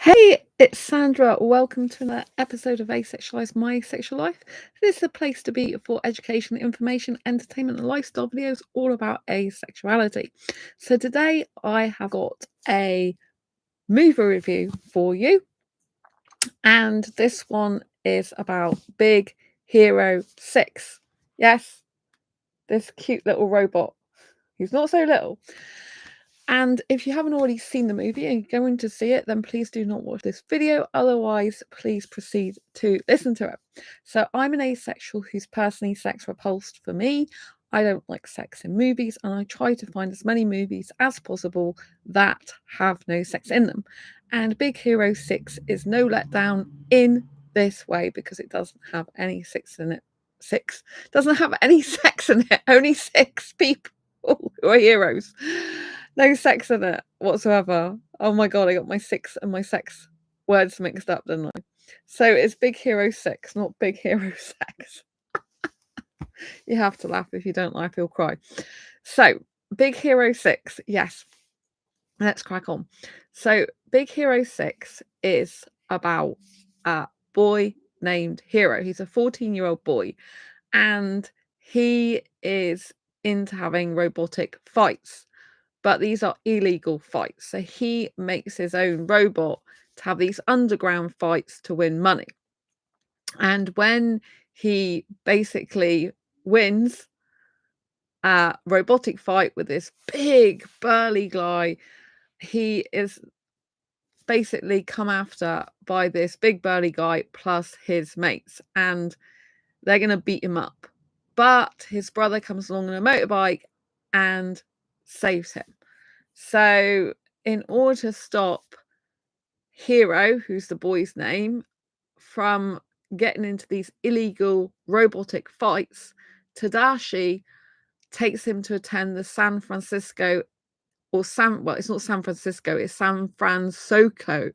Hey, it's Sandra. Welcome to another episode of Asexualise, My Asexual Life. This is a place to be for education, information, entertainment, and lifestyle videos all about asexuality. So today I have got a movie review for you, and this one is about Big Hero 6. Yes, this cute little robot. He's not so little. And if you haven't already seen the movie and you're going to see it, then please do not watch this video. Otherwise, please proceed to listen to it. So I'm an asexual who's personally sex repulsed for me. I don't like sex in movies, and I try to find as many movies as possible that have no sex in them. And Big Hero 6 is no letdown in this way because it doesn't have any sex in it. Doesn't have any sex in it. Only 6 people who are heroes. No sex in it whatsoever. Oh my god, I got my 6 and my sex words mixed up, didn't I? So it's Big Hero 6, not Big Hero Sex. You have to laugh. If you don't laugh, you'll cry. So, Big Hero 6, yes. Let's crack on. So, Big Hero 6 is about a boy named Hero. He's a 14-year-old boy, and he is into having robotic fights. But these are illegal fights. So he makes his own robot to have these underground fights to win money. And when he basically wins a robotic fight with this big burly guy, he is basically come after by this big burly guy plus his mates, and they're going to beat him up. But his brother comes along on a motorbike and saves him. So in order to stop Hero, who's the boy's name, from getting into these illegal robotic fights, Tadashi takes him to attend the San Francisco well, it's not San Francisco, it's San Francisco,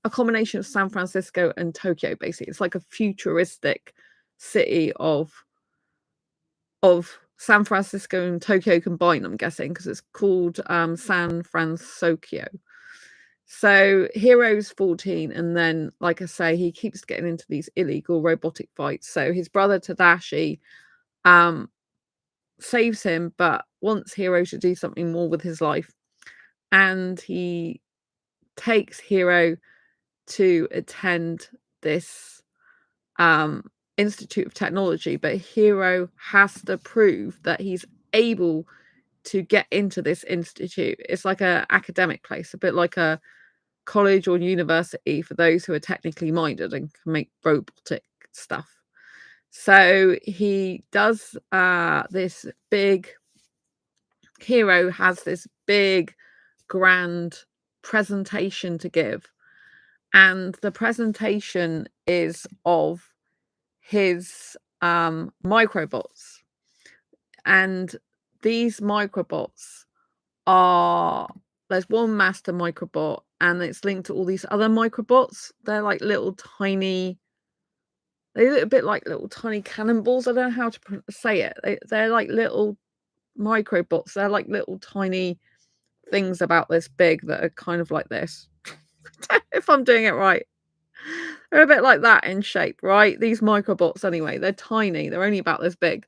a combination of San Francisco and Tokyo, basically. It's like a futuristic city of San Francisco and Tokyo combined, I'm guessing, because it's called San Francisco. So Hero's 14, and then, like I say, he keeps getting into these illegal robotic fights. So his brother Tadashi saves him, but wants Hero to do something more with his life. And he takes Hero to attend this Institute of Technology, but Hero has to prove that he's able to get into this institute. It's like an academic place, a bit like a college or university for those who are technically minded and can make robotic stuff. So he does this big Hero has this big grand presentation to give, and the presentation is of his microbots, and these microbots there's one master microbot, and it's linked to all these other microbots. They're like little tiny, they look a bit like little tiny cannonballs. I don't know how to say it. They're like little microbots. They're like little tiny things about this big that are kind of like this. If I'm doing it right. They're a bit like that in shape, right? These microbots, anyway, they're tiny. They're only about this big.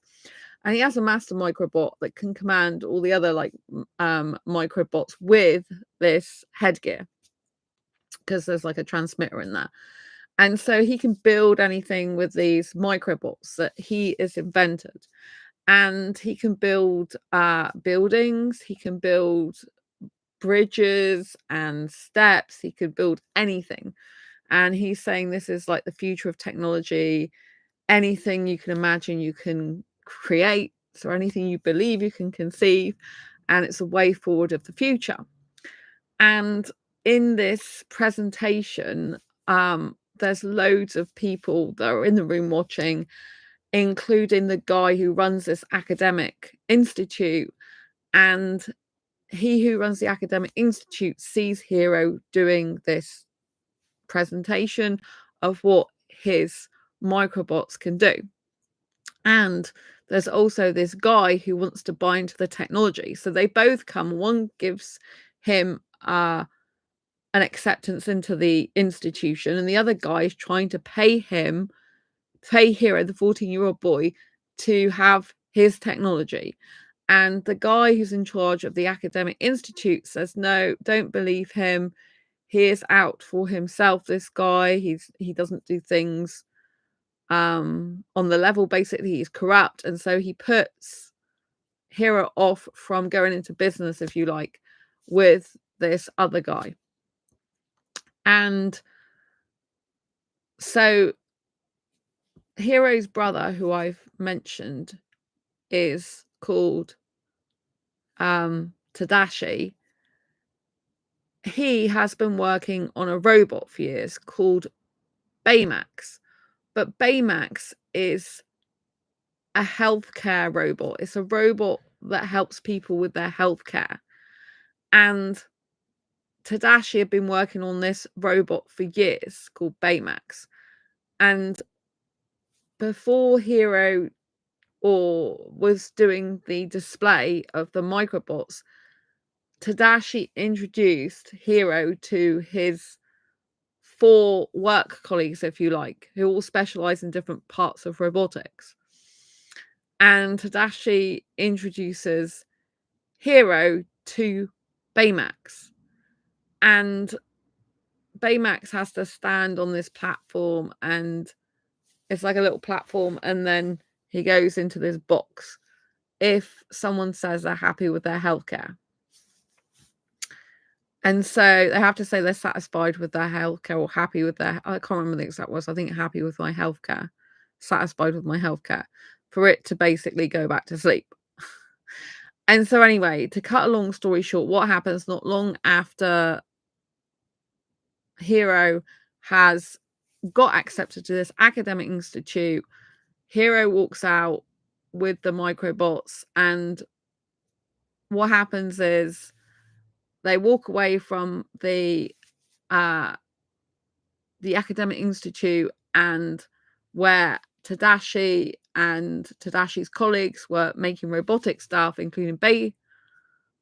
And he has a master microbot that can command all the other microbots with this headgear, because there's like a transmitter in there. And so he can build anything with these microbots that he has invented. And he can build buildings, he can build bridges and steps, he could build anything. And he's saying this is like the future of technology. Anything you can imagine, you can create. So anything you believe, you can conceive. And it's a way forward of the future. And in this presentation, there's loads of people that are in the room watching, including the guy who runs this academic institute. And he who runs the academic institute sees Hero doing this presentation of what his microbots can do. And there's also this guy who wants to buy into the technology. So they both come. One gives him an acceptance into the institution, and the other guy is trying to pay Hero, the 14-year-old boy, to have his technology. And the guy who's in charge of the academic institute says, no, don't believe him. He is out for himself, this guy. He doesn't do things on the level. Basically, he's corrupt. And so he puts Hero off from going into business, if you like, with this other guy. And so Hero's brother, who I've mentioned, is called Tadashi. He has been working on a robot for years called Baymax. But Baymax is a healthcare robot. It's a robot that helps people with their healthcare. And Tadashi had been working on this robot for years called Baymax. And before Hero was doing the display of the microbots, Tadashi introduced Hero to his 4 work colleagues, if you like, who all specialize in different parts of robotics. And Tadashi introduces Hero to Baymax. And Baymax has to stand on this platform, and it's like a little platform, and then he goes into this box if someone says they're happy with their healthcare. And so they have to say they're satisfied with their healthcare or happy with their, I can't remember the exact words, I think happy with my healthcare, satisfied with my healthcare, for it to basically go back to sleep. And so anyway, to cut a long story short, what happens not long after Hero has got accepted to this academic institute, Hero walks out with the microbots, and what happens is they walk away from the academic institute, and where Tadashi and Tadashi's colleagues were making robotic stuff, including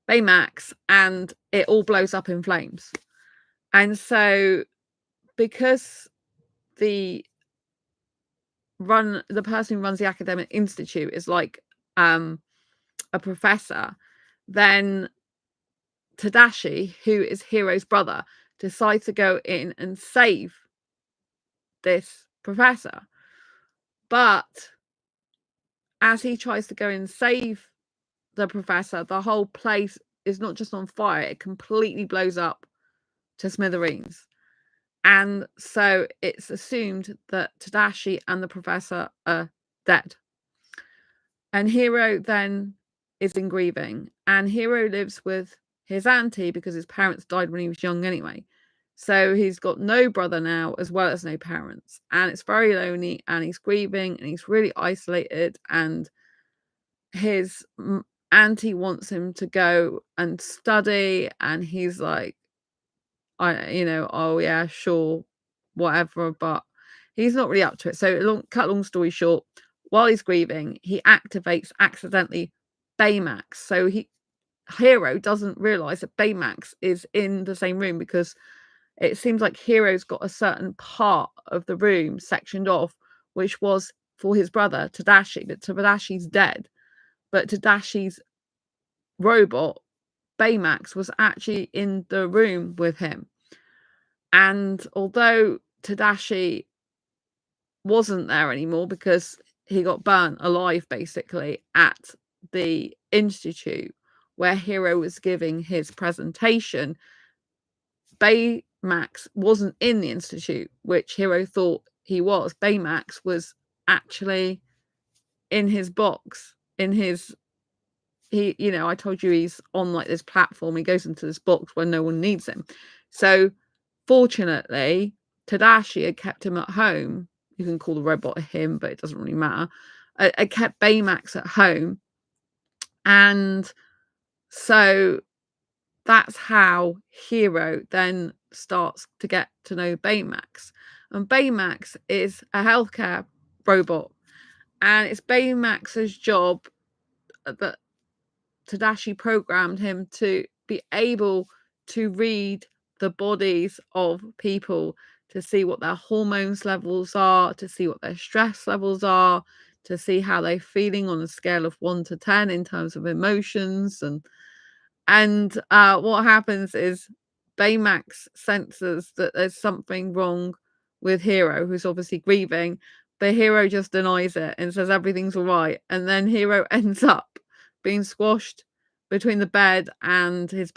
Baymax, and it all blows up in flames. And so because the person who runs the academic institute is like a professor, then Tadashi, who is Hero's brother, decides to go in and save this professor. But as he tries to go and save the professor, the whole place is not just on fire, it completely blows up to smithereens. And so it's assumed that Tadashi and the professor are dead. And Hero then is in grieving, and Hero lives with his auntie because his parents died when he was young anyway. So he's got no brother now, as well as no parents, and it's very lonely, and he's grieving, and he's really isolated, and his auntie wants him to go and study, and he's like, oh yeah, sure, whatever, but he's not really up to it. So cut long story short, while he's grieving, he activates accidentally Baymax. So Hero doesn't realize that Baymax is in the same room, because it seems like Hero's got a certain part of the room sectioned off, which was for his brother Tadashi, but Tadashi's dead. But Tadashi's robot Baymax was actually in the room with him. And although Tadashi wasn't there anymore because he got burnt alive basically at the institute where Hero was giving his presentation, Baymax wasn't in the institute, which Hero thought he was. Baymax was actually in his box, I told you he's on like this platform. He goes into this box when no one needs him. So fortunately, Tadashi had kept him at home. You can call the robot a him, but it doesn't really matter. I kept Baymax at home. And so that's how Hero then starts to get to know Baymax. And Baymax is a healthcare robot. And it's Baymax's job that Tadashi programmed him to be able to read the bodies of people to see what their hormones levels are, to see what their stress levels are, to see how they're feeling on a scale of 1 to 10 in terms of emotions. And what happens is Baymax senses that there's something wrong with Hero, who's obviously grieving, but Hero just denies it and says everything's all right. And then Hero ends up being squashed between the bed and his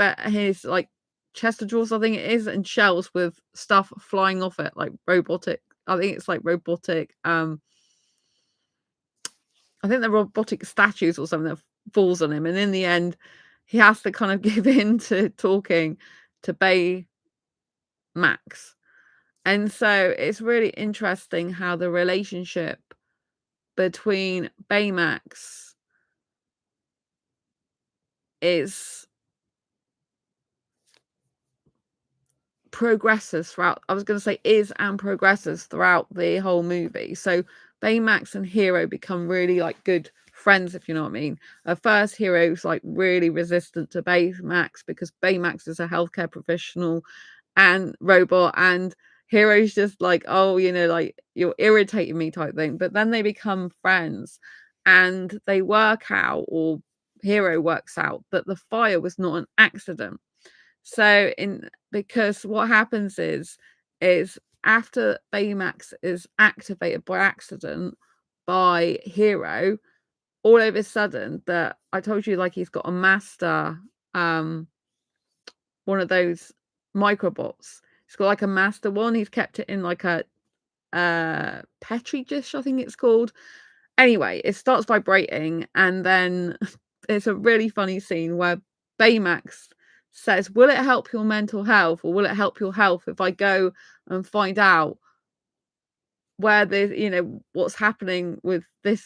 like chest of drawers, I think it is, and shelves with stuff flying off it, like robotic. I think it's like robotic. I think they're robotic statues or something that falls on him. And in the end, he has to kind of give in to talking to Baymax. And so it's really interesting how the relationship between Baymax is progresses throughout. I was going to say is and progresses throughout the whole movie. So Baymax and Hero become really like good friends, if you know what I mean. At first, Hero's like really resistant to Baymax because Baymax is a healthcare professional and robot, and Hero's just like, oh, you know, like you're irritating me type thing. But then they become friends and they work out, or Hero works out, that the fire was not an accident. So because what happens is after Baymax is activated by accident by Hero, all of a sudden that I told you, like he's got a master, one of those microbots. He's got like a master one. He's kept it in like a petri dish, I think it's called. Anyway, it starts vibrating, and then it's a really funny scene where Baymax says, will it help your mental health, or will it help your health if I go and find out where the, you know, what's happening with this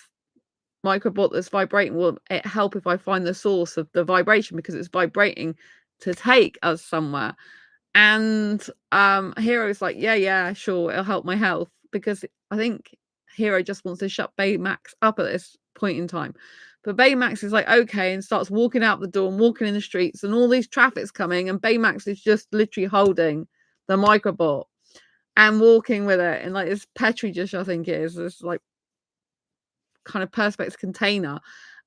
microbot that's vibrating? Will it help if I find the source of the vibration, because it's vibrating to take us somewhere? And Hero's like, yeah, sure, it'll help my health, because I think Hero just wants to shut Baymax up at this point in time. But Baymax is like, okay, and starts walking out the door and walking in the streets, and all these traffic's coming, and Baymax is just literally holding the microbot and walking with it in like this petri dish, I think it is, this like kind of perspex container.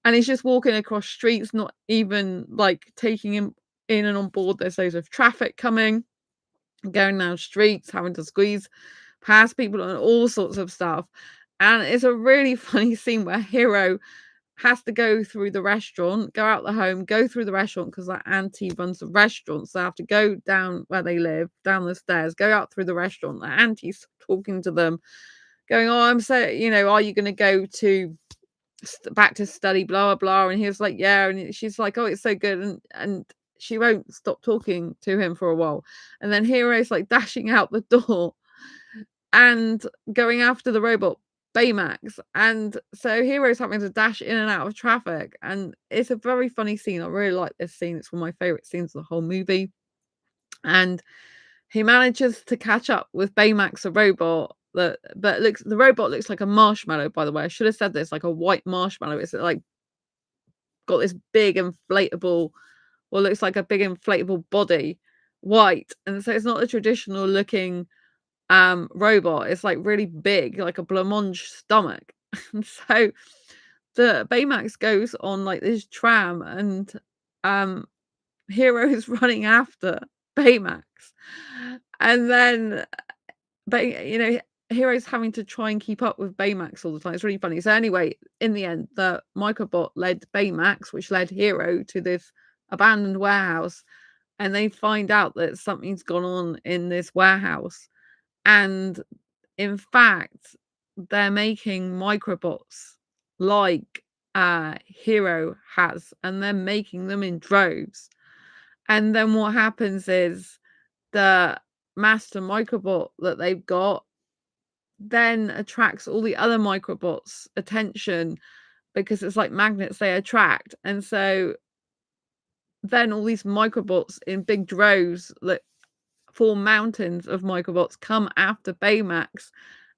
And he's just walking across streets, not even like taking him in and on board. There's loads of traffic coming, going down streets, having to squeeze past people and all sorts of stuff. And it's a really funny scene where Hero has to go through the restaurant, go out the home, go through the restaurant, because that auntie runs the restaurant. So they have to go down where they live, down the stairs, go out through the restaurant. The auntie's talking to them, going, oh, I'm so, you know, are you going to go to back to study, blah, blah, blah. And he was like, yeah. And she's like, oh, it's so good. And she won't stop talking to him for a while. And then Hero's like dashing out the door and going after the robot Baymax. And so Hero's having to dash in and out of traffic. And it's a very funny scene. I really like this scene. It's one of my favorite scenes of the whole movie. And he manages to catch up with Baymax, a robot. The robot looks like a marshmallow, by the way. I should have said this, like a white marshmallow. It's like got this big inflatable, or looks like a big inflatable body, white. And so it's not a traditional looking robot. It's like really big, like a blancmange stomach. And so the Baymax goes on like this tram, and Hero is running after Baymax. And then you know, Hero's having to try and keep up with Baymax all the time. It's really funny. So anyway, in the end, the microbot led Baymax, which led Hero to this abandoned warehouse, and they find out that something's gone on in this warehouse. And in fact, they're making microbots like Hero has, and they're making them in droves. And then what happens is the master microbot that they've got then attracts all the other microbots' attention, because it's like magnets they attract. And so then all these microbots in big droves that form mountains of microbots come after Baymax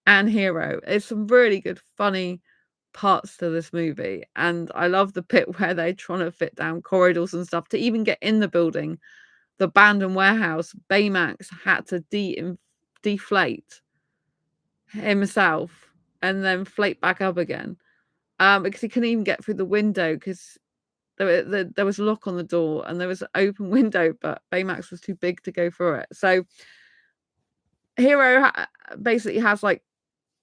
and Hero. It's some really good funny parts to this movie, and I love the bit where they're trying to fit down corridors and stuff to even get in the building the abandoned warehouse, Baymax had to deflate himself and then flate back up again, because he couldn't even get through the window because there was a lock on the door and there was an open window, but Baymax was too big to go through it. So Hero basically has like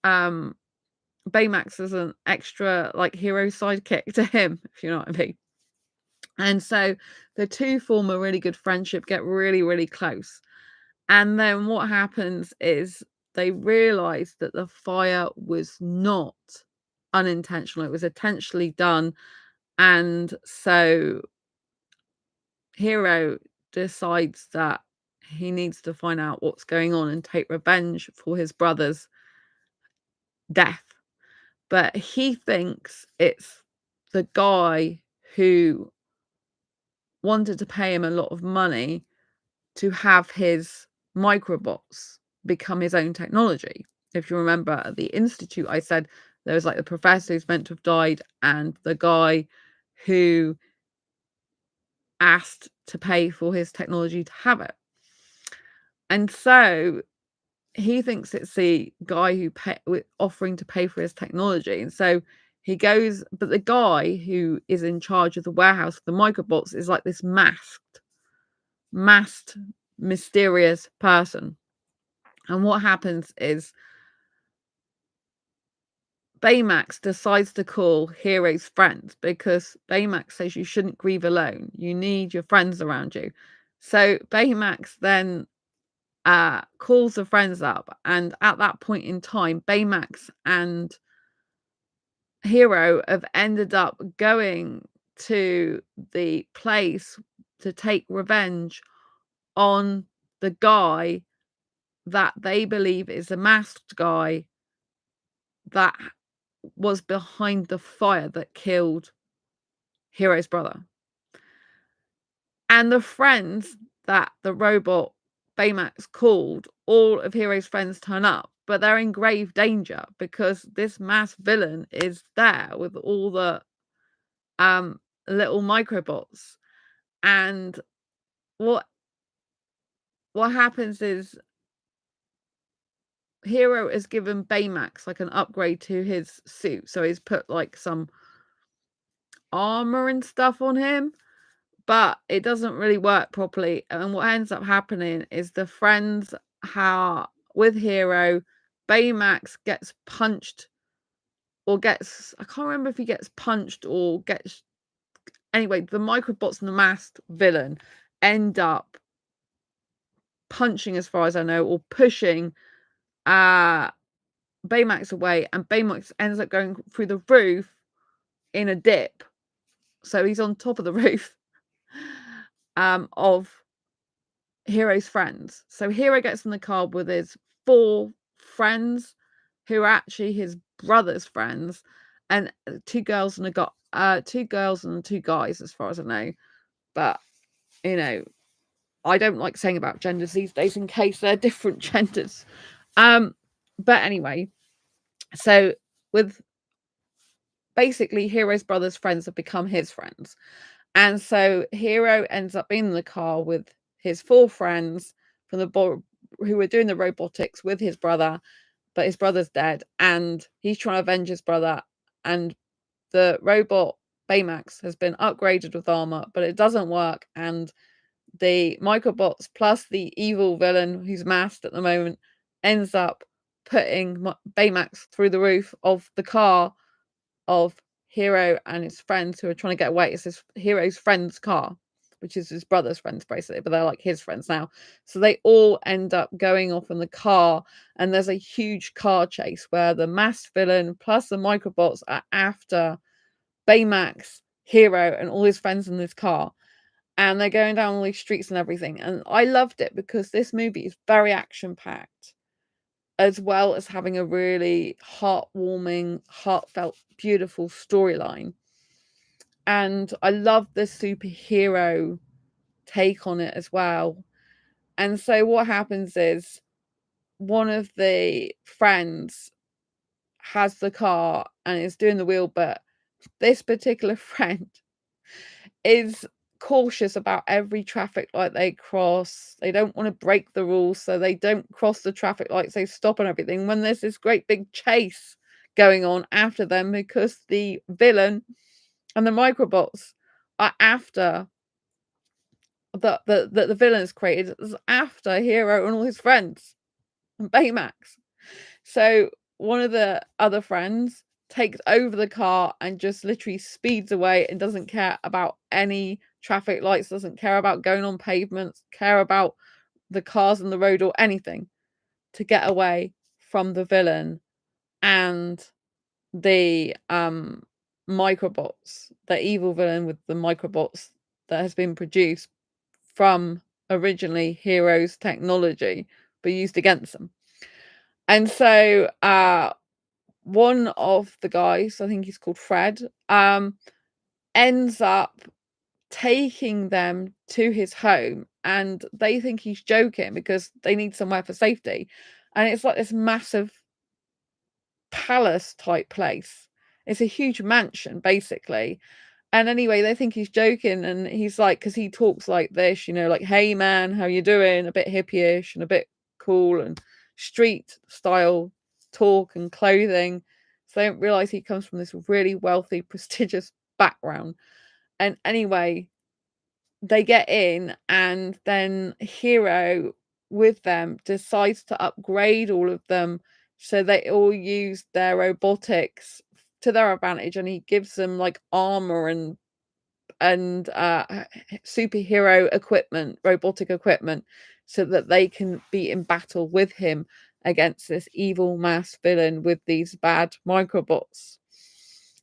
Baymax as an extra like hero sidekick to him, if you know what I mean. And so the two form a really good friendship, get really, really close. And then what happens is they realize that the fire was not unintentional, it was intentionally done. And so Hero decides that he needs to find out what's going on and take revenge for his brother's death. But he thinks it's the guy who wanted to pay him a lot of money to have his microbots become his own technology. If you remember at the institute, I said there was like the professor who's meant to have died and the guy who asked to pay for his technology to have it. And so he thinks it's the guy who offering to pay for his technology. And so he goes, but the guy who is in charge of the warehouse, the microbots, is like this masked, mysterious person. And what happens is Baymax decides to call Hero's friends because Baymax says you shouldn't grieve alone. You need your friends around you. So Baymax then calls the friends up, and at that point in time, Baymax and Hero have ended up going to the place to take revenge on the guy that they believe is a masked guy that was behind the fire that killed Hero's brother. And the friends that the robot Baymax called, all of Hero's friends turn up, but they're in grave danger because this mass villain is there with all the little microbots. And what happens is Hero is given Baymax like an upgrade to his suit, so he's put like some armor and stuff on him, but it doesn't really work properly. And what ends up happening is the friends with Hero, Baymax gets punched or gets, I can't remember if he gets punched or gets, anyway, the microbots and the masked villain end up punching, as far as I know, or pushing Baymax away, and Baymax ends up going through the roof in a dip. So he's on top of the roof of Hero's friends. So Hero gets in the car with his 4 friends who are actually his brother's friends, and 2 girls and 2 guys, as far as I know. But you know, I don't like saying about genders these days in case they're different genders. But anyway, so with basically Hero's brother's friends have become his friends. And so Hero ends up in the car with his 4 friends from who were doing the robotics with his brother, but his brother's dead and he's trying to avenge his brother. And the robot Baymax has been upgraded with armor, but it doesn't work. And the microbots plus the evil villain who's masked at the moment ends up putting Baymax through the roof of the car of Hero and his friends who are trying to get away. It's his Hero's friend's car, which is his brother's friends basically, but they're like his friends now. So they all end up going off in the car, and there's a huge car chase where the masked villain plus the microbots are after Baymax, Hero, and all his friends in this car. And they're going down all these streets and everything. And I loved it because this movie is very action-packed, as well as having a really heartwarming, heartfelt, beautiful storyline. And I love the superhero take on it as well. And so what happens is one of the friends has the car and is doing the wheel, but this particular friend is cautious about every traffic light they cross. They don't want to break the rules, so they don't cross the traffic lights. They stop and everything when there's this great big chase going on after them, because the villain and the microbots are after the villain is created is after Hero and all his friends and Baymax. So one of the other friends takes over the car and just literally speeds away and doesn't care about any traffic lights, doesn't care about going on pavements, care about the cars on the road or anything, to get away from the villain and the microbots, the evil villain with the microbots that has been produced from originally Hero's technology but used against them. And so one of the guys, I think he's called Fred, ends up taking them to his home, and they think he's joking because they need somewhere for safety. And it's like this massive palace type place. It's a huge mansion, basically. And anyway, they think he's joking, and he's like, because he talks like this, like, hey man, how you doing? A bit hippie-ish and a bit cool and street style talk and clothing. So they don't realize he comes from this really wealthy, prestigious background. And anyway, they get in, and then Hero with them decides to upgrade all of them so they all use their robotics to their advantage, and he gives them like armor and superhero equipment, robotic equipment, so that they can be in battle with him against this evil mass villain with these bad microbots.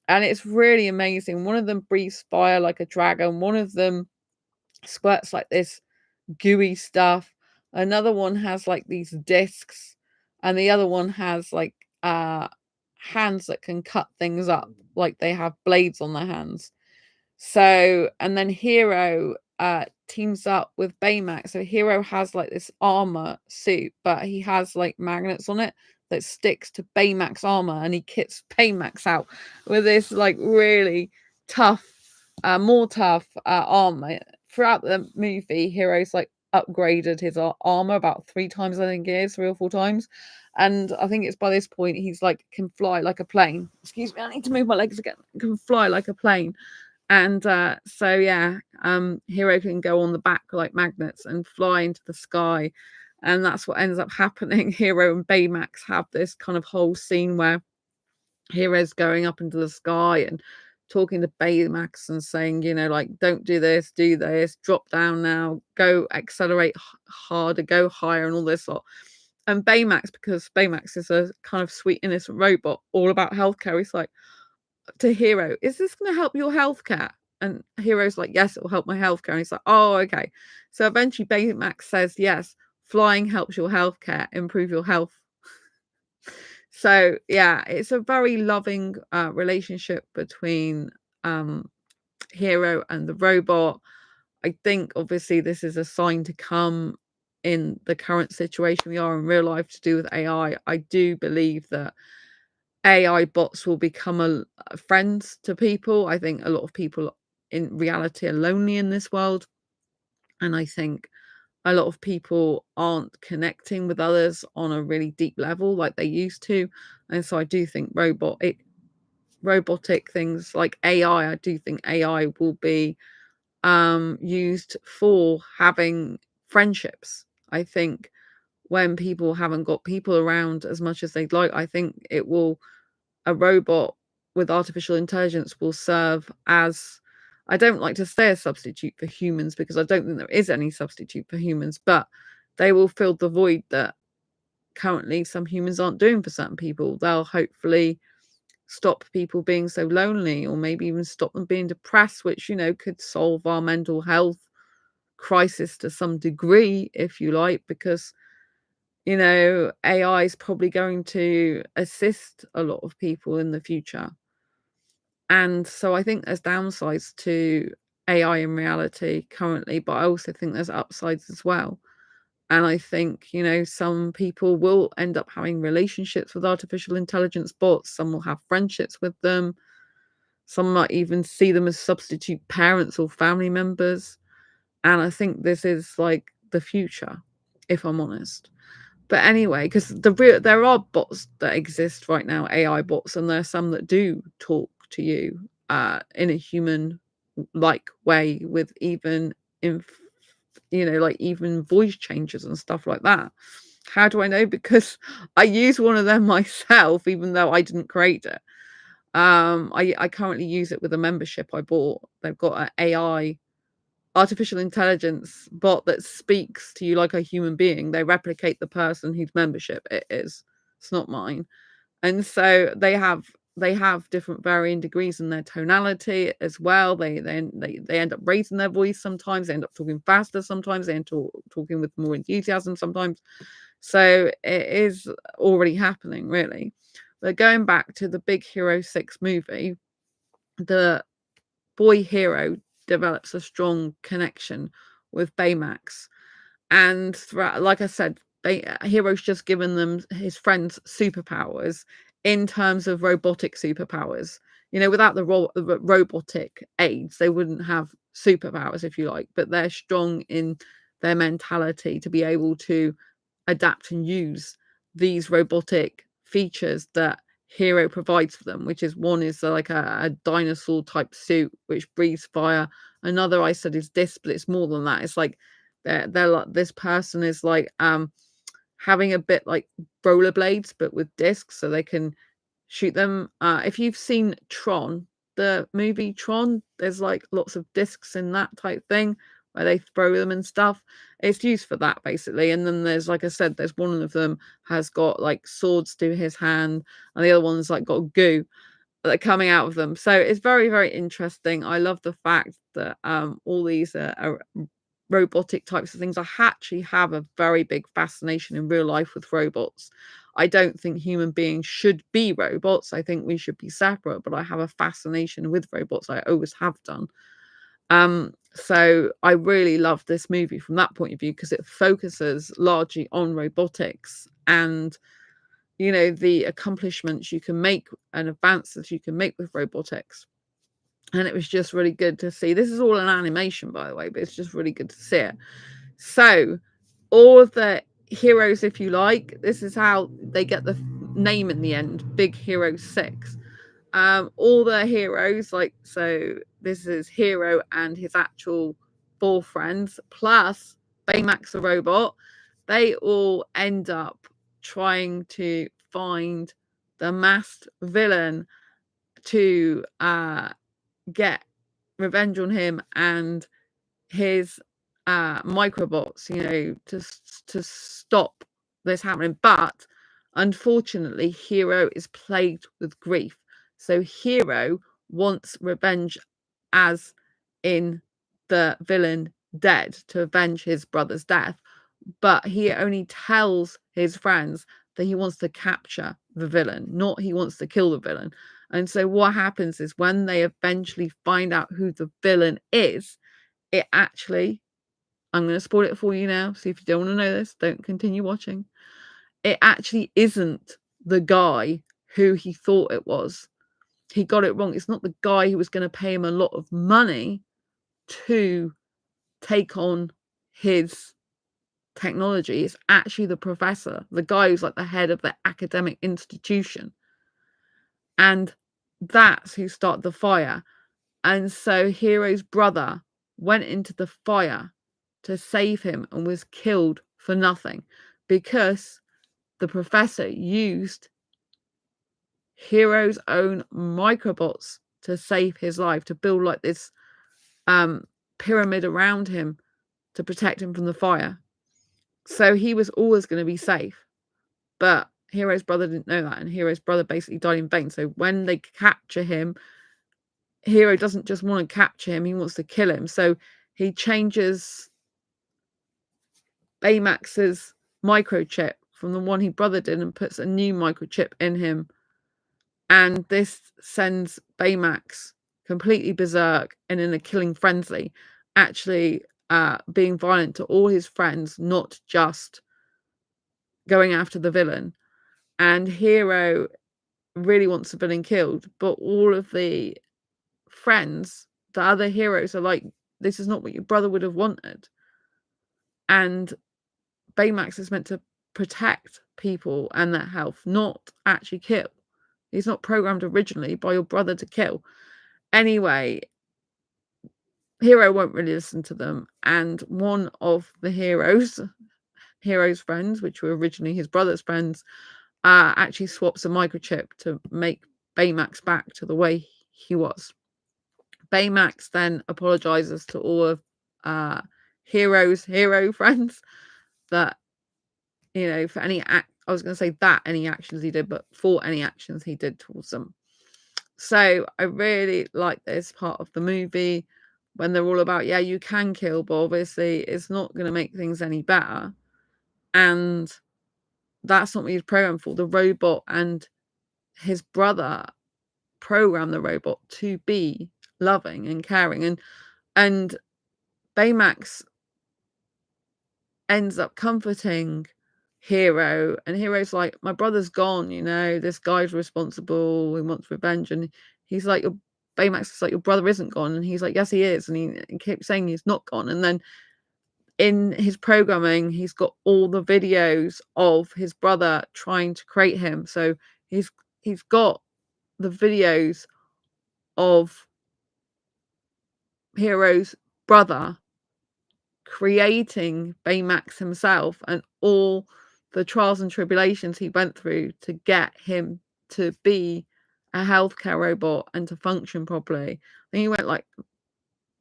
And it's really amazing. One of them breathes fire like a dragon, one of them squirts like this gooey stuff, another one has like these discs, and the other one has like hands that can cut things up, like they have blades on their hands. So, and then Hero teams up with Baymax. So Hero has like this armor suit, but he has like magnets on it that sticks to Baymax armor, and he kits Baymax out with this like really tough, more tough armor. Throughout the movie, Hero's like upgraded his armor about 3 times, I think it is, 3 or 4 times. And I think it's by this point he's like can fly like a plane. Excuse me, I need to move my legs again. Can fly like a plane. And so yeah, Hero can go on the back like magnets and fly into the sky, and that's what ends up happening. Hero and Baymax have this kind of whole scene where Hero's going up into the sky and talking to Baymax and saying, like, don't do this, do this, drop down now, go accelerate harder, go higher, and all this lot. And Baymax, because Baymax is a kind of sweet innocent robot all about healthcare, he's like to Hero, is this going to help your healthcare? And Hero's like, yes, it will help my healthcare. And he's like, oh, okay. So eventually Baymax says, yes, flying helps your healthcare, improve your health. So yeah, it's a very loving relationship between Hero and the robot. I think obviously this is a sign to come in the current situation we are in real life to do with AI. I do believe that AI bots will become friends to people. I think a lot of people in reality are lonely in this world. And I think a lot of people aren't connecting with others on a really deep level like they used to. And so I do think robotic things like AI, I do think AI will be used for having friendships. I think when people haven't got people around as much as they'd like, I think a robot with artificial intelligence will serve as, I don't like to say a substitute for humans because I don't think there is any substitute for humans, but they will fill the void that currently some humans aren't doing for certain people. They'll hopefully stop people being so lonely, or maybe even stop them being depressed, which, could solve our mental health crisis to some degree, if you like, because AI is probably going to assist a lot of people in the future. And so I think there's downsides to AI in reality currently, but I also think there's upsides as well. And I think, some people will end up having relationships with artificial intelligence bots, some will have friendships with them. Some might even see them as substitute parents or family members. And I think this is like the future, if I'm honest. But anyway, because there are bots that exist right now, AI bots, and there are some that do talk to you in a human like way, with even like even voice changes and stuff like that. How do I know? Because I use one of them myself, even though I didn't create it. I currently use it with a membership I bought. They've got an AI artificial intelligence bot that speaks to you like a human being. They replicate the person whose membership it is. It's not mine. And so they have different varying degrees in their tonality as well. They end up raising their voice sometimes. They end up talking faster sometimes. They end up talking with more enthusiasm sometimes. So it is already happening, really. But going back to the Big Hero 6 movie, the boy hero develops a strong connection with Baymax. And throughout, like I said, Hero's just given them his friends superpowers in terms of robotic superpowers. Without the robotic aids, they wouldn't have superpowers, if you like, but they're strong in their mentality to be able to adapt and use these robotic features that Hero provides for them, which is one is like a dinosaur type suit which breathes fire. Another I said is this, but it's more than that. It's like they're like, this person is like having a bit like rollerblades but with discs, so they can shoot them. If you've seen Tron, the movie Tron, there's like lots of discs in that type thing where they throw them and stuff. It's used for that basically. And then there's, like I said, there's one of them has got like swords to his hand, and the other one's like got goo that are coming out of them. So it's very, very interesting. I love the fact that all these are robotic types of things. I actually have a very big fascination in real life with robots. I don't think human beings should be robots. I think we should be separate, but I have a fascination with robots. I always have done. So I really love this movie from that point of view, because it focuses largely on robotics and the accomplishments you can make and advances you can make with robotics. And it was just really good to see. This is all an animation, by the way, but it's just really good to see it. So all of the heroes, if you like, this is how they get the name in the end, Big Hero 6. All the heroes, like, so this is Hero and his actual 4 friends, plus Baymax the robot. They all end up trying to find the masked villain to get revenge on him and his microbots, to stop this happening. But unfortunately, Hero is plagued with grief. So Hero wants revenge, as in the villain dead, to avenge his brother's death. But he only tells his friends that he wants to capture the villain, not he wants to kill the villain. And so what happens is, when they eventually find out who the villain is, it actually, I'm going to spoil it for you now. So if you don't want to know this, don't continue watching. It actually isn't the guy who he thought it was. He got it wrong. It's not the guy who was going to pay him a lot of money to take on his technology. It's actually the professor, the guy who's like the head of the academic institution. And that's who started the fire. And so Hero's brother went into the fire to save him and was killed for nothing, because the professor used Hero's own microbots to save his life, to build like this pyramid around him to protect him from the fire. So he was always going to be safe. But Hero's brother didn't know that, and Hero's brother basically died in vain. So when they capture him, Hero doesn't just want to capture him, he wants to kill him. So he changes Baymax's microchip from the one his brother did and puts a new microchip in him. And this sends Baymax completely berserk and in a killing frenzy, actually being violent to all his friends, not just going after the villain. And Hero really wants the villain killed, but all of the friends, the other heroes, are like, this is not what your brother would have wanted. And Baymax is meant to protect people and their health, not actually kill. He's not programmed originally by your brother to kill. Anyway, Hero won't really listen to them, and one of the Hero's friends, which were originally his brother's friends, actually swaps a microchip to make Baymax back to the way he was. Baymax then apologizes to all of Hero's hero friends that, you know, for any any actions he did, but for any actions he did towards them. So I really like this part of the movie when they're all about, yeah, you can kill, but obviously it's not going to make things any better. And that's not what he's programmed for. The robot and his brother program the robot to be loving and caring, and Baymax ends up comforting Hero, and Hero's like, my brother's gone, you know, this guy's responsible, he wants revenge. And he's like, Baymax is like, your brother isn't gone. And he's like, yes, he is. And he keeps saying he's not gone. And then in his programming, he's got all the videos of his brother trying to create him. So he's got the videos of Hero's brother creating Baymax himself and all the trials and tribulations he went through to get him to be a healthcare robot and to function properly. I think he went like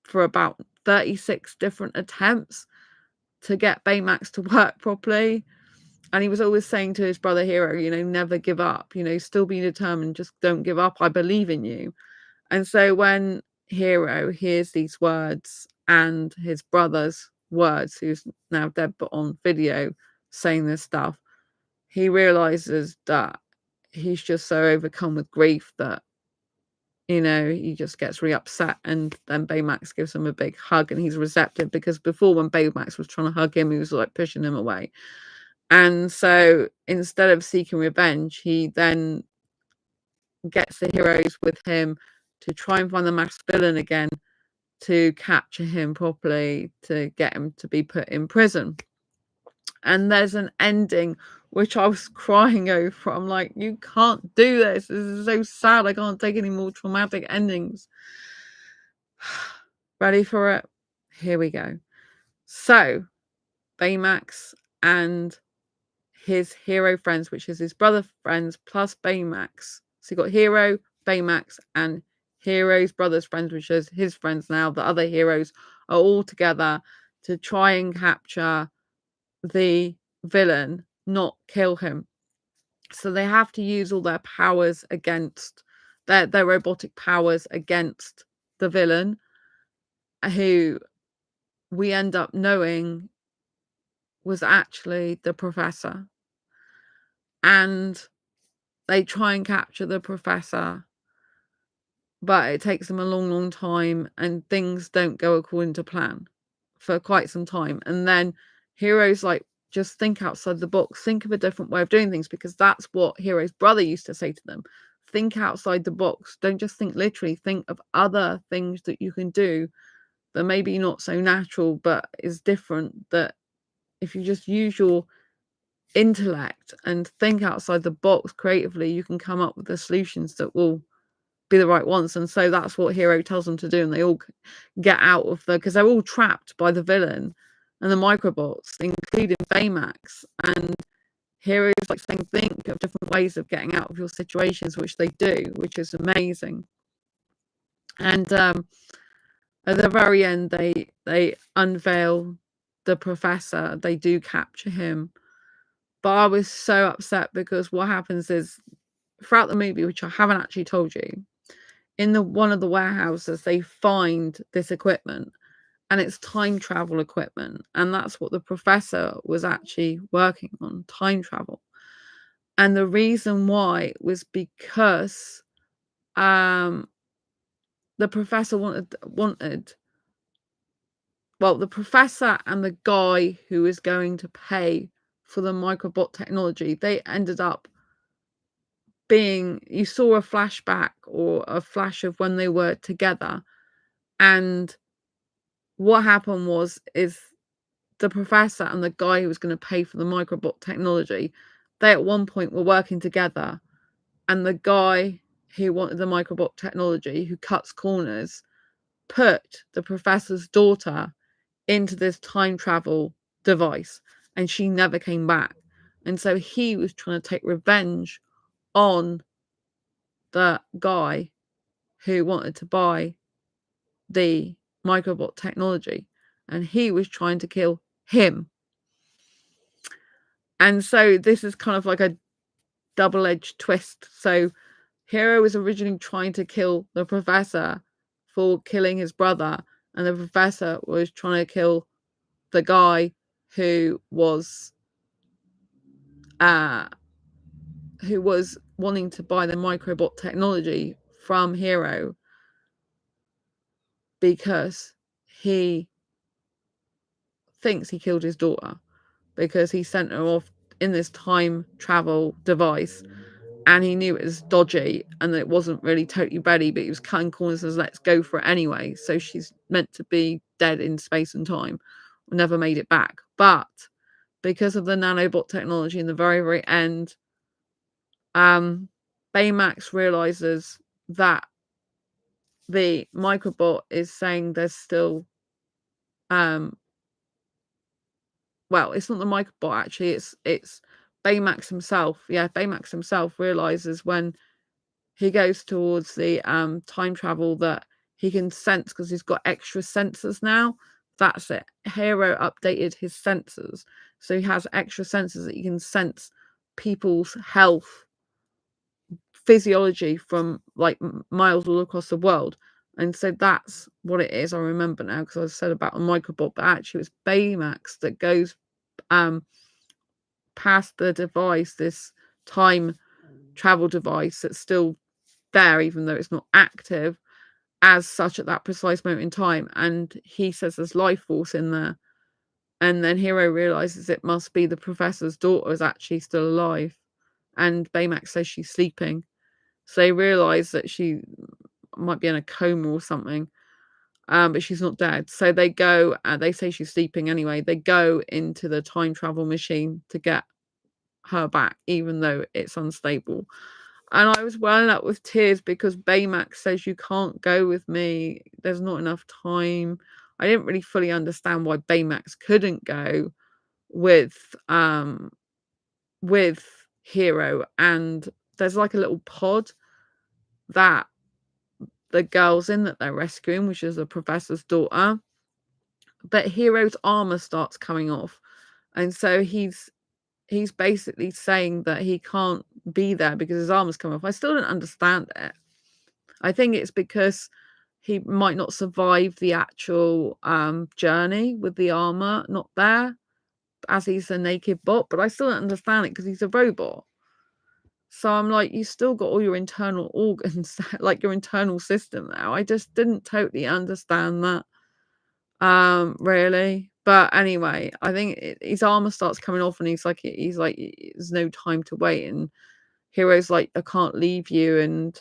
for about 36 different attempts to get Baymax to work properly. And he was always saying to his brother Hero, you know, never give up, you know, still be determined, just don't give up. I believe in you. And so when Hero hears these words and his brother's words, who's now dead but on video saying this stuff, he realizes that he's just so overcome with grief that, you know, he just gets really upset. And then Baymax gives him a big hug, and he's receptive, because before, when Baymax was trying to hug him, he was like pushing him away. And so instead of seeking revenge, he then gets the heroes with him to try and find the masked villain again, to capture him properly, to get him to be put in prison. And there's an ending which I was crying over. I'm like, you can't do this. This is so sad. I can't take any more traumatic endings. Ready for it? Here we go. So, Baymax and his hero friends, which is his brother friends plus Baymax. So you got Hero, Baymax, and Hero's brother's friends, which is his friends now. The other heroes are all together to try and capture the villain, not kill him. So they have to use all their powers against their robotic powers against the villain, who we end up knowing was actually the professor. And they try and capture the professor, but it takes them a long, long time, and things don't go according to plan for quite some time. And then Hero's like, just think outside the box, think of a different way of doing things, because that's what Hero's brother used to say to them. Think outside the box. Don't just think literally, think of other things that you can do that maybe not so natural, but is different, that if you just use your intellect and think outside the box creatively, you can come up with the solutions that will be the right ones. And so that's what Hero tells them to do, and they all get out of because they're all trapped by the villain and the microbots, including Baymax. And Hero's like saying, think of different ways of getting out of your situations, which they do, which is amazing. And at the very end, they unveil the professor. They do capture him. But I was so upset, because what happens is, throughout the movie, which I haven't actually told you, in one of the warehouses, they find this equipment, and it's time travel equipment. And that's what the professor was actually working on, time travel. And the reason why was because the professor the professor and the guy who was going to pay for the microbot technology, they ended up you saw a flashback or a flash of when they were together, and what happened is the professor and the guy who was going to pay for the microbot technology, they at one point were working together, and the guy who wanted the microbot technology, who cuts corners, put the professor's daughter into this time travel device, and she never came back. And so he was trying to take revenge on the guy who wanted to buy the microbot technology, and he was trying to kill him. And so this is kind of like a double-edged twist. So Hero was originally trying to kill the professor for killing his brother, and the professor was trying to kill the guy who was wanting to buy the microbot technology from Hero, because he thinks he killed his daughter, because he sent her off in this time travel device, and he knew it was dodgy and that it wasn't really totally ready, but he was cutting corners and says, let's go for it anyway. So she's meant to be dead in space and time, never made it back. But because of the nanobot technology in the very, very end, Baymax realizes that the microbot is saying there's still well, it's not the microbot actually, it's Baymax himself. Yeah, Baymax himself realizes when he goes towards the time travel that he can sense, because he's got extra sensors now. That's it. Hero updated his sensors, so he has extra sensors that he can sense people's health, physiology from like miles all across the world. And so that's what it is. I remember now, because I said about a microbot, but actually it's Baymax that goes past the device, this time travel device that's still there, even though it's not active as such at that precise moment in time. And he says there's life force in there. And then Hero realizes it must be the professor's daughter is actually still alive. And Baymax says she's sleeping. So they realize that she might be in a coma or something. But she's not dead. So they go, they say she's sleeping anyway. They go into the time travel machine to get her back, even though it's unstable. And I was welling up with tears because Baymax says, you can't go with me. There's not enough time. I didn't really fully understand why Baymax couldn't go with Hero. And there's like a little pod that the girl's in that they're rescuing, which is the professor's daughter. But Hero's armor starts coming off. And so he's basically saying that he can't be there because his armor's come off. I still don't understand it. I think it's because he might not survive the actual journey with the armor not there, as he's a naked bot. But I still don't understand it because he's a robot. So I'm like, you still got all your internal organs, like your internal system now. I just didn't totally understand that, really. But anyway, I think his armor starts coming off, and he's like, there's no time to wait. And Hero's like, I can't leave you. And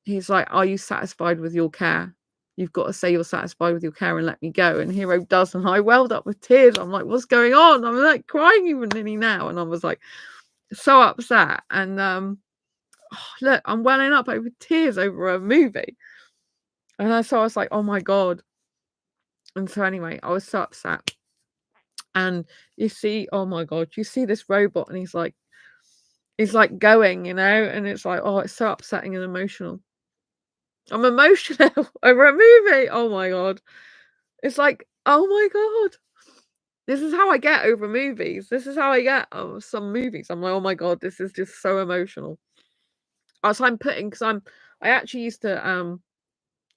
he's like, are you satisfied with your care? You've got to say you're satisfied with your care and let me go. And Hero does, and I welled up with tears. I'm like, what's going on? I'm like crying even nearly now. And I was like so upset. And look, I'm welling up over tears over a movie. And so I was like, oh my God. And so anyway, I was so upset. And you see, oh my God, you see this robot, and he's like going, and it's like, oh, it's so upsetting and emotional. I'm emotional over a movie. Oh my God. It's like, oh my God. This is how I get over movies. This is how I get some movies. I'm like, oh my God, this is just so emotional. So I'm putting, because I actually used to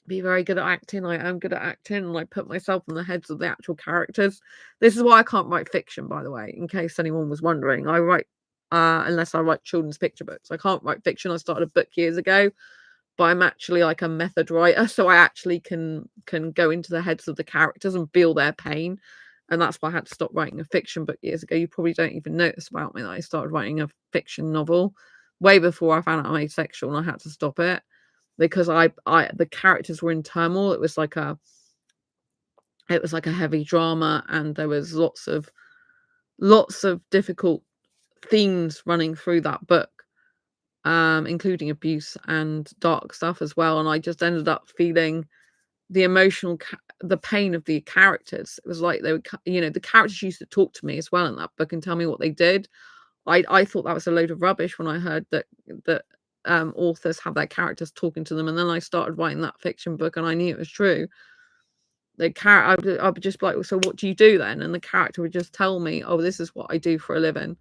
be very good at acting. I am good at acting, and I put myself in the heads of the actual characters. This is why I can't write fiction, by the way, in case anyone was wondering. I write unless I write children's picture books. I can't write fiction. I started a book years ago, but I'm actually like a method writer, so I actually can go into the heads of the characters and feel their pain. And that's why I had to stop writing a fiction book years ago. You probably don't even notice about me that I started writing a fiction novel, way before I found out I'm asexual, and I had to stop it because the characters were in turmoil. It was like a heavy drama, and there was lots of difficult themes running through that book, including abuse and dark stuff as well. And I just ended up feeling the the pain of the characters. It was like they would, the characters used to talk to me as well in that book and tell me what they did. I thought that was a load of rubbish when I heard that authors have their characters talking to them, and then I started writing that fiction book, and I knew it was true. The character, I would just be like, so what do you do then? And the character would just tell me, oh, this is what I do for a living.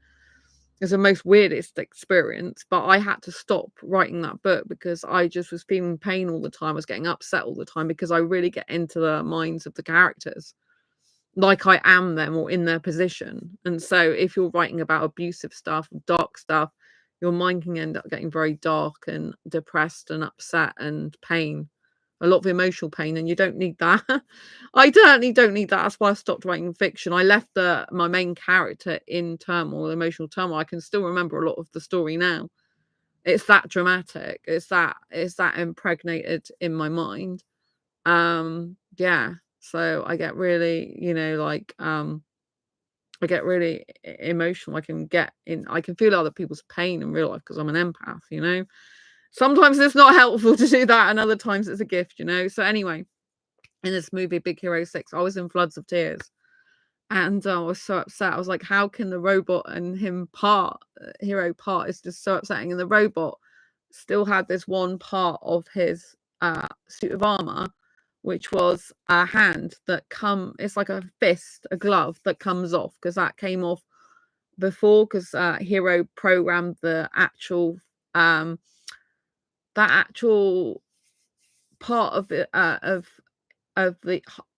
It's the most weirdest experience, but I had to stop writing that book because I just was feeling pain all the time. I was getting upset all the time because I really get into the minds of the characters, like I am them or in their position. And so if you're writing about abusive stuff, dark stuff, your mind can end up getting very dark and depressed and upset and pain, a lot of emotional pain, and you don't need that. I certainly don't need that. That's why I stopped writing fiction. I left my main character in turmoil, emotional turmoil. I can still remember a lot of the story now. It's that dramatic. It's that impregnated in my mind. Yeah. So I get really, I get really emotional. I can feel other people's pain in real life because I'm an empath. Sometimes it's not helpful to do that, and other times it's a gift. So anyway, in this movie Big Hero 6, I was in floods of tears, and I was so upset. I was like, how can the robot and him hero part is just so upsetting, and the robot still had this one part of his suit of armor, which was a hand it's like a fist, a glove that comes off, because that came off before, because Hero programmed the actual that actual part of the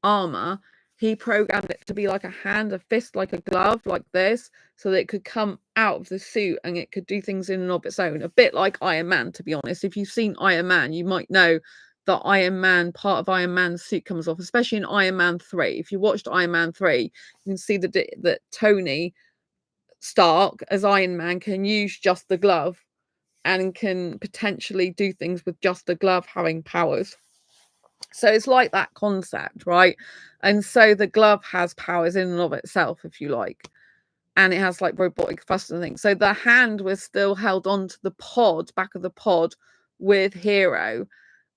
armor. He programmed it to be like a hand, a fist, like a glove, like this, so that it could come out of the suit and it could do things in and of its own, a bit like Iron Man, to be honest. If you've seen Iron Man, you might know that part of Iron Man's suit comes off, especially in Iron Man 3. If you watched Iron Man 3, you can see that Tony Stark as Iron Man can use just the glove and can potentially do things with just the glove having powers. So it's like that concept, right? And so the glove has powers in and of itself, if you like, and it has like robotic thrust and things. So the hand was still held onto the back of the pod with Hero,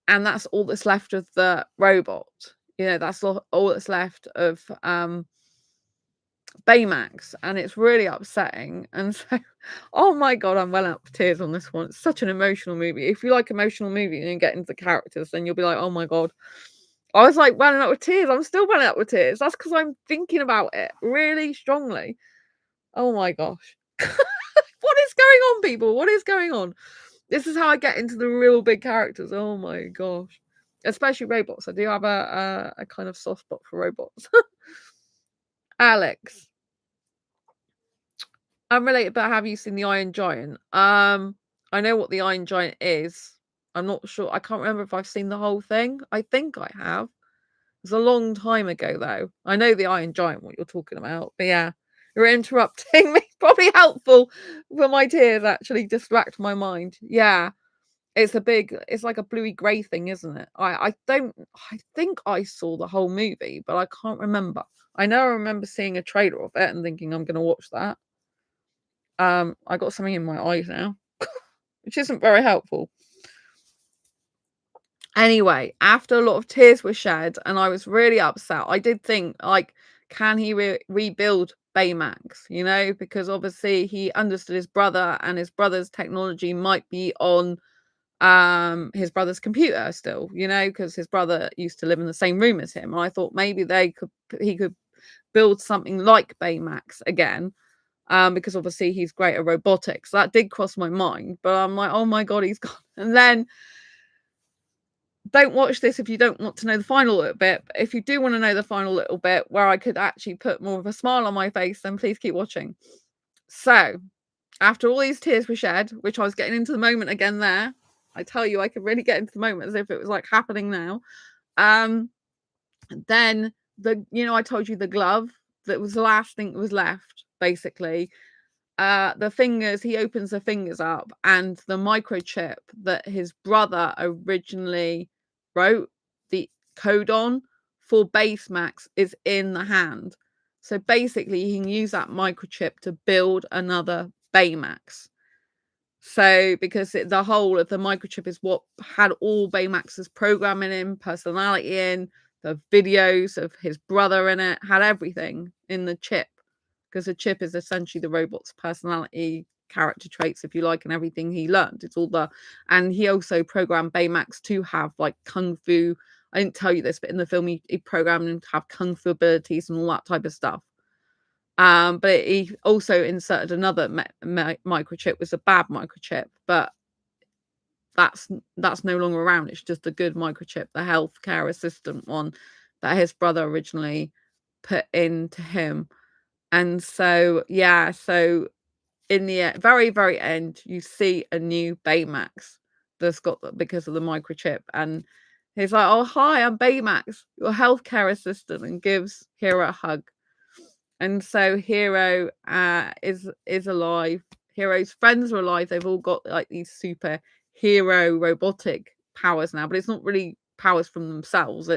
and that's all that's left of the robot. That's all that's left of Baymax, and it's really upsetting. And so, oh my god, I'm welling up to tears on this one. It's such an emotional movie. If you like emotional movies and you get into the characters, then you'll be like, oh my god. I was like welling up with tears. I'm still welling up with tears. That's because I'm thinking about it really strongly. Oh my gosh. What is going on, people? What is going on? This is how I get into the real big characters. Oh my gosh. Especially robots. I do have a kind of soft spot for robots. Alex. Unrelated, but have you seen the Iron Giant? I know what the Iron Giant is. I'm not sure. I can't remember if I've seen the whole thing. I think I have. It was a long time ago, though. I know the Iron Giant, what you're talking about. But yeah, you're interrupting me. Probably helpful for my tears, actually. Distract my mind. Yeah. It's like a bluey grey thing, isn't it? I think I saw the whole movie, but I can't remember. I know I remember seeing a trailer of it and thinking I'm going to watch that. I got something in my eyes now, which isn't very helpful. Anyway, after a lot of tears were shed and I was really upset, I did think, like, can he rebuild Baymax? Because obviously he understood his brother, and his brother's technology might be on his brother's computer still, because his brother used to live in the same room as him. And I thought maybe he could build something like Baymax again. Because obviously he's great at robotics. That did cross my mind, but I'm like, oh my god, he's gone. And then, don't watch this if you don't want to know the final little bit. But if you do want to know the final little bit where I could actually put more of a smile on my face, then please keep watching. So, after all these tears were shed, which I was getting into the moment again there, I tell you, I could really get into the moment as if it was like happening now. Then I told you the glove, that was the last thing that was left, basically. the fingers, he opens the fingers up, and the microchip that his brother originally wrote the code on for Baymax is in the hand. So basically, he can use that microchip to build another Baymax. So because the whole of the microchip is what had all Baymax's programming in, personality in, the videos of his brother in it, had everything in the chip. Because the chip is essentially the robot's personality, character traits, if you like, and everything he learned. It's all and he also programmed Baymax to have like kung fu. I didn't tell you this, but in the film, he programmed him to have kung fu abilities and all that type of stuff. But he also inserted another microchip, was a bad microchip, but that's no longer around. It's just a good microchip, the healthcare assistant one that his brother originally put into him. And so, yeah, so in the very, very end, you see a new Baymax that's got because of the microchip. And he's like, oh, hi, I'm Baymax, your healthcare assistant, and gives Hero a hug. And so Hero is alive. Hero's friends are alive. They've all got like these super hero robotic powers now, but it's not really powers from themselves.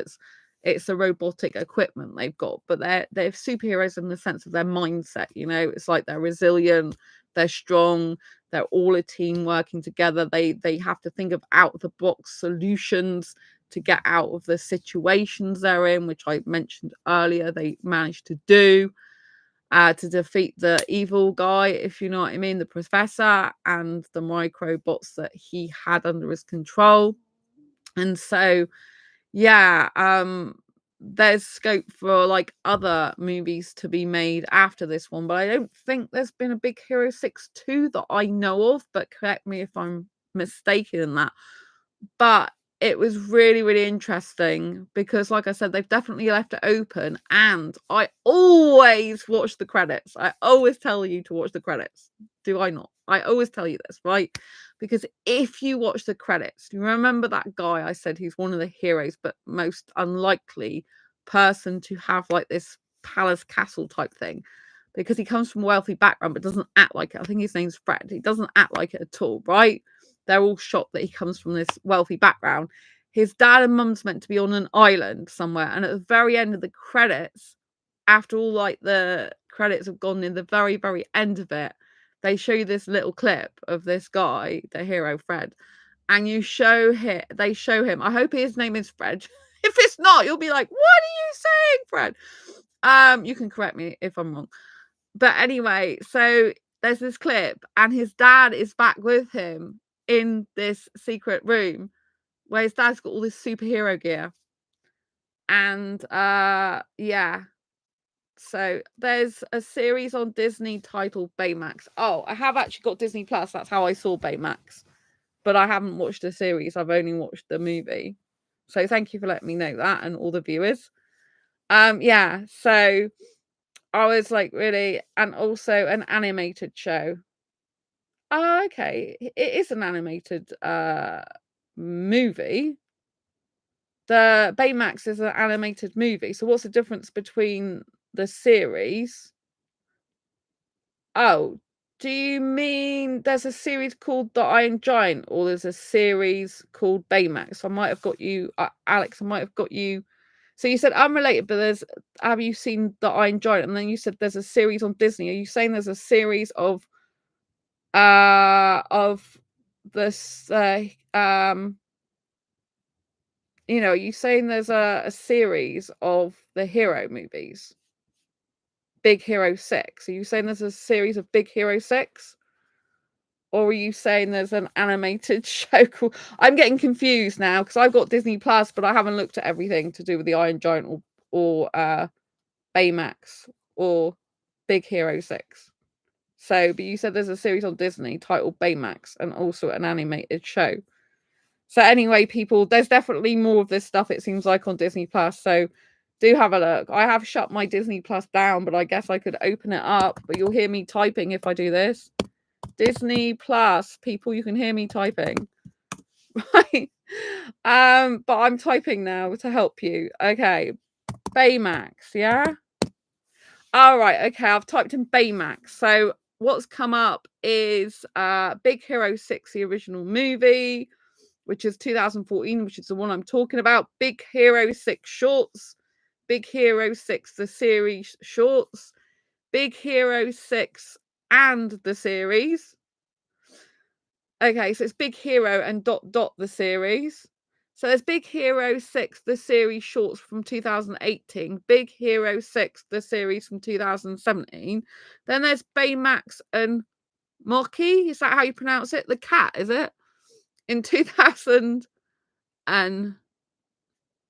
It's a robotic equipment they've got, but they're superheroes in the sense of their mindset. You know, it's like they're resilient, they're strong, they're all a team working together. They have to think of out of the box solutions to get out of the situations they're in, which I mentioned earlier. They managed to do. To defeat the evil guy, if you know what I mean, the professor, and the microbots that he had under his control. And so, yeah, there's scope for like other movies to be made after this one, but I don't think there's been a Big Hero 6 2 that I know of, but correct me if I'm mistaken in that. But it was really, really interesting because, like I said, they've definitely left it open. And I always watch the credits. I always tell you to watch the credits. Do I not? I always tell you this, right? Because if you watch the credits, you remember that guy I said he's one of the heroes, but most unlikely person to have like this palace castle type thing. Because he comes from a wealthy background, but doesn't act like it. I think his name's Fred. He doesn't act like it at all, right? They're all shocked that he comes from this wealthy background. His dad and mum's meant to be on an island somewhere. And at the very end of the credits, after all like the credits have gone in the very, very end of it, they show you this little clip of this guy, the hero Fred. And they show him. I hope his name is Fred. If it's not, you'll be like, what are you saying, Fred? You can correct me if I'm wrong. But anyway, so there's this clip, and his dad is back with him in this secret room where his dad's got all this superhero gear. And yeah. So there's a series on Disney titled Baymax. Oh, I have actually got Disney Plus. That's how I saw Baymax. But I haven't watched the series. I've only watched the movie. So thank you for letting me know that, and all the viewers. Yeah, so I was like, really, and also an animated show. Oh, okay. It is an animated movie. The Baymax is an animated movie. So what's the difference between the series? Oh, do you mean there's a series called The Iron Giant, or there's a series called Baymax? I might have got you, Alex. I might have got you. So you said unrelated, but have you seen The Iron Giant? And then you said there's a series on Disney. Are you saying there's a series of this you know, are you saying there's a series of the hero movies? Big Hero 6. Are you saying there's a series of Big Hero 6? Or are you saying there's an animated show called... I'm getting confused now because I've got Disney Plus, but I haven't looked at everything to do with the Iron Giant or Baymax or Big Hero 6. So, but you said there's a series on Disney titled Baymax and also an animated show. So anyway, people, there's definitely more of this stuff, it seems like, on Disney Plus. So do have a look. I have shut my Disney Plus down, but I guess I could open it up. But you'll hear me typing if I do this. Disney Plus, people, you can hear me typing. Right. But I'm typing now to help you. Okay. Baymax, yeah? All right, okay, I've typed in Baymax. So what's come up is Big Hero 6, the original movie, which is 2014, which is the one I'm talking about. Big Hero 6 shorts, Big Hero 6 the series shorts, Big Hero 6 and the series. Okay, so it's Big Hero and ... the series. So there's Big Hero 6 the series shorts from 2018, Big Hero 6 the series from 2017. Then there's Baymax and Moki, is that how you pronounce it? The cat, is it? In 2000 and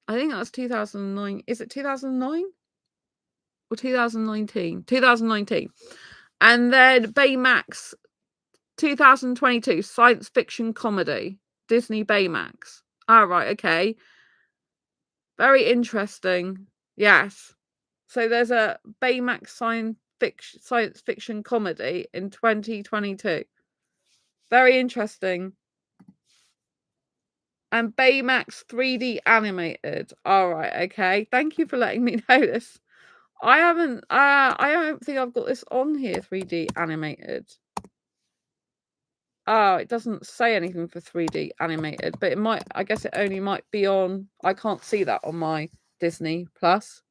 I think that's 2009. Is it 2009 or 2019? 2019. And then Baymax 2022 science fiction comedy, Disney Baymax. All right, okay. Very interesting. Yes. So there's a Baymax science fiction comedy in 2022. Very interesting. And Baymax 3D animated. All right, okay. Thank you for letting me know this. I don't think I've got this on here, 3D animated. Oh, it doesn't say anything for 3D animated, but it might, I guess it only might be on, I can't see that on my Disney Plus.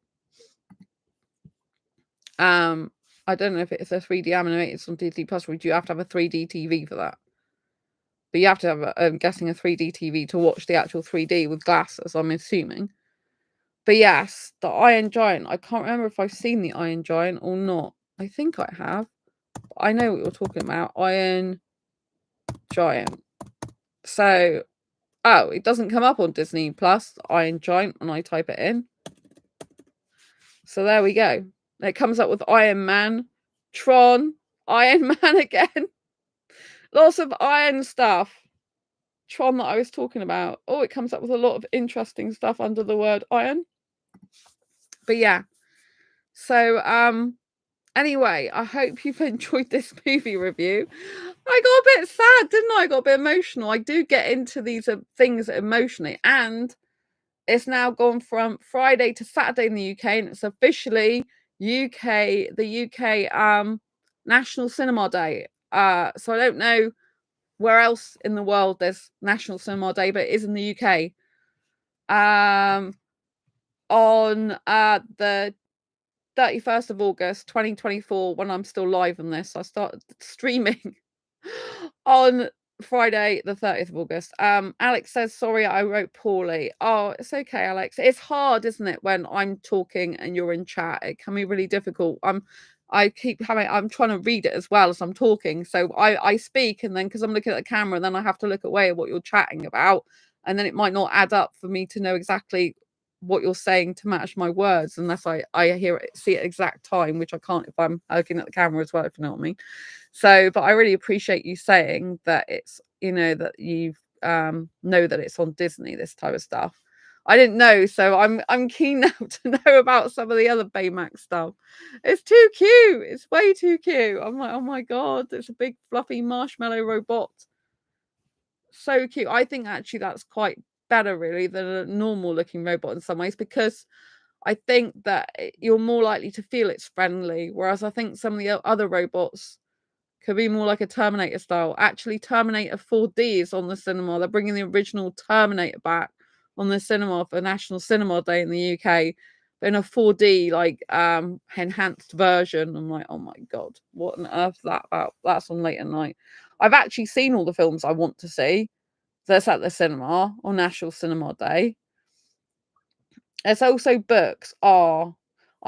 I don't know if it's a 3D animated on Disney Plus, or do you have to have a 3D TV for that? But you have to have, I'm guessing, a 3D TV to watch the actual 3D with glasses, I'm assuming. But yes, the Iron Giant. I can't remember if I've seen the Iron Giant or not. I think I have. I know what you're talking about. Iron Giant. So, oh, it doesn't come up on Disney Plus, Iron Giant, when I type it in. So there we go. It comes up with Iron Man, Tron, Iron Man again. Lots of iron stuff. Tron that I was talking about. Oh, it comes up with a lot of interesting stuff under the word iron. But yeah. So, anyway, I hope you've enjoyed this movie review. I got a bit sad, didn't I? I got a bit emotional. I do get into these things emotionally. And it's now gone from Friday to Saturday in the UK. And it's officially the UK National Cinema Day. So I don't know where else in the world there's National Cinema Day, but it is in the UK. On the 31st of August 2024, when I'm still live on this, I started streaming on Friday the 30th of August. Alex says, sorry, I wrote poorly. Oh, it's okay, Alex. It's hard, isn't it, when I'm talking and you're in chat? It can be really difficult. I'm trying to read it as well as I'm talking. So I speak, and then because I'm looking at the camera, then I have to look away at what you're chatting about. And then it might not add up for me to know exactly what you're saying to match my words, unless I hear it, see it at exact time, which I can't if I'm looking at the camera as well, if you know what I mean. So, but I really appreciate you saying that it's, that you know that it's on Disney, this type of stuff. I didn't know, so I'm keen now to know about some of the other Baymax stuff. It's too cute. It's way too cute. I'm like, oh my god, it's a big fluffy marshmallow robot. So cute. I think actually that's quite better really than a normal looking robot in some ways, because I think that you're more likely to feel it's friendly, whereas I think some of the other robots could be more like a Terminator style. Actually, Terminator 4D is on the cinema. They're bringing the original Terminator back on the cinema for National Cinema Day in the UK, but in a 4D enhanced version. I'm like, oh my god, what on earth is that about? That's on late at night. I've actually seen all the films I want to see. That's at the cinema on National Cinema Day. There's also books. I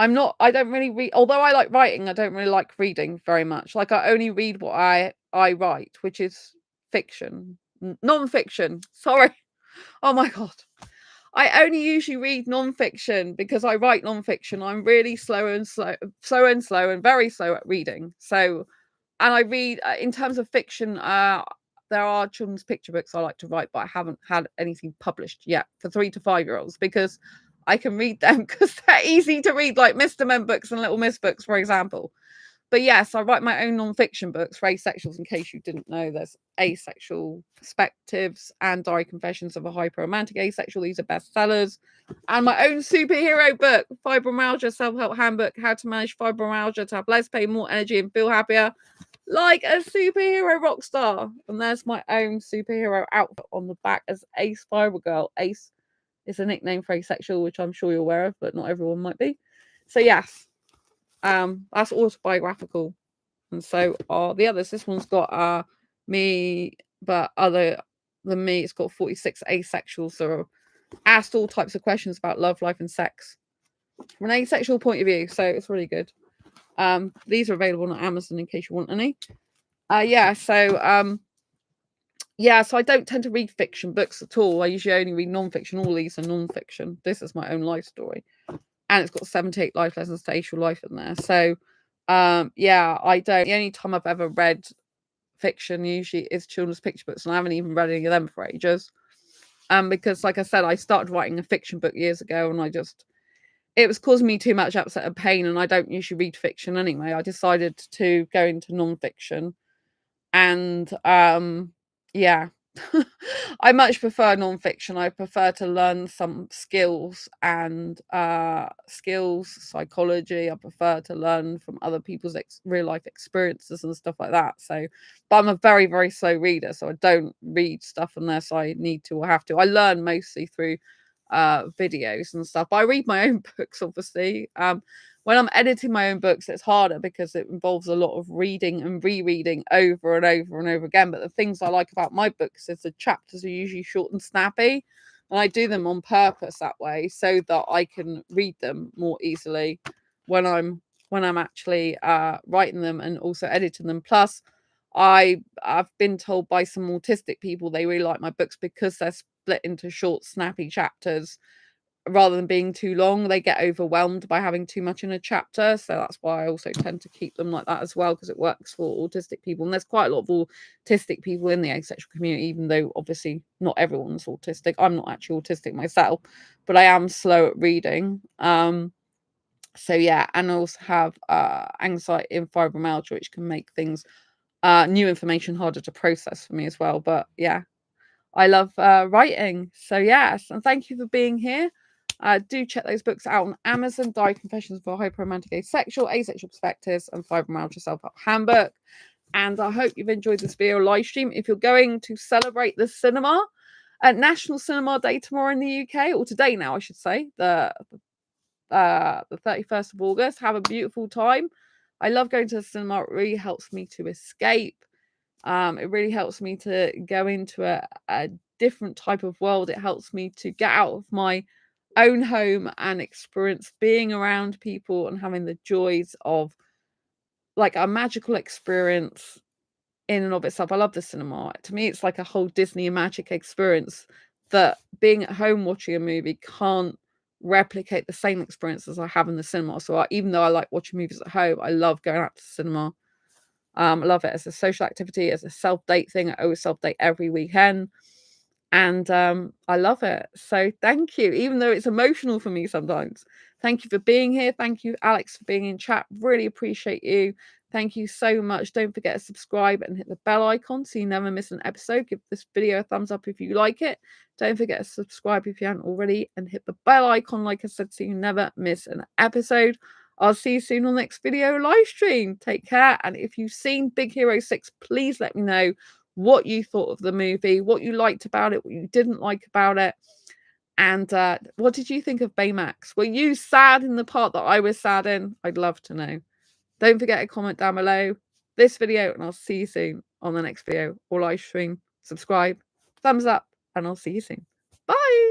don't really read, although I like writing, I don't really like reading very much. Like, I only read what I write, which is fiction, non-fiction. Sorry. Oh my god. I only usually read non-fiction because I write non-fiction. I'm really slow and very slow at reading. So, and I read in terms of fiction, there are children's picture books I like to write, but I haven't had anything published yet for 3 to 5 year olds, because I can read them because they're easy to read, like Mr. Men books and Little Miss books, for example. But yes, I write my own non-fiction books for asexuals. In case you didn't know, there's Asexual Perspectives and Diary Confessions of a Hyper-Romantic Asexual. These are bestsellers. And my own superhero book, Fibromyalgia Self-Help Handbook, How to Manage Fibromyalgia to have less pain, more energy, and feel happier. like a superhero rock star. And there's my own superhero outfit on the back as Ace Fiber Girl. Ace is a nickname for asexual, which I'm sure you're aware of, but not everyone might be. So yes, that's autobiographical. And so are the others. This one's got me, but other than me, it's got 46 asexuals. So asked all types of questions about love, life, and sex from an asexual point of view. So it's really good. These are available on Amazon in case you want any. So I don't tend to read fiction books at all. I usually only read non-fiction. All these are non-fiction. This is my own life story. And it's got 78 life lessons to Asexual life in there. So I don't. The only time I've ever read fiction usually is children's picture books, and I haven't even read any of them for ages. Because like I said, I started writing a fiction book years ago, and it was causing me too much upset and pain, and I don't usually read fiction anyway. I decided to go into non-fiction, and I much prefer non-fiction. I prefer to learn some skills and psychology. I prefer to learn from other people's real life experiences and stuff like that. So, but I'm a very, very slow reader, so I don't read stuff unless I need to or have to. I learn mostly through videos and stuff. But I read my own books, obviously. When I'm editing my own books, it's harder because it involves a lot of reading and rereading over and over and over again. But the things I like about my books is the chapters are usually short and snappy, and I do them on purpose that way so that I can read them more easily when I'm actually writing them and also editing them. Plus, I've been told by some autistic people they really like my books because they're split into short, snappy chapters rather than being too long. They get overwhelmed by having too much in a chapter, so that's why I also tend to keep them like that as well, because it works for autistic people. And there's quite a lot of autistic people in the asexual community, even though obviously not everyone's autistic. I'm not actually autistic myself, but I am slow at reading. And I also have anxiety and fibromyalgia, which can make things new information harder to process for me as well. But yeah, I love writing. So yes, and thank you for being here. Do check those books out on Amazon. Diary Confessions for Hyperromantic Asexual, Asexual Perspectives, and Fibromyalgia Self-Help Handbook. And I hope you've enjoyed this video live stream. If you're going to celebrate the cinema at National Cinema Day tomorrow in the UK, or today now, I should say, the 31st of August, have a beautiful time. I love going to the cinema. It really helps me to escape. It really helps me to go into a different type of world. It helps me to get out of my own home and experience being around people and having the joys of like a magical experience in and of itself. I love the cinema. To me, it's like a whole Disney magic experience that being at home watching a movie can't replicate the same experience as I have in the cinema. So even though I like watching movies at home, I love going out to the cinema. I love it as a social activity, as a self-date thing. I always self-date every weekend. And I love it. So thank you, even though it's emotional for me sometimes. Thank you for being here. Thank you, Alex, for being in chat. Really appreciate you. Thank you so much. Don't forget to subscribe and hit the bell icon so you never miss an episode. Give this video a thumbs up if you like it. Don't forget to subscribe if you haven't already and hit the bell icon, like I said, so you never miss an episode. I'll see you soon on the next video live stream. Take care. And if you've seen Big Hero 6, please let me know what you thought of the movie, what you liked about it, what you didn't like about it. And what did you think of Baymax? Were you sad in the part that I was sad in? I'd love to know. Don't forget to comment down below this video, and I'll see you soon on the next video or live stream. Subscribe, thumbs up, and I'll see you soon. Bye.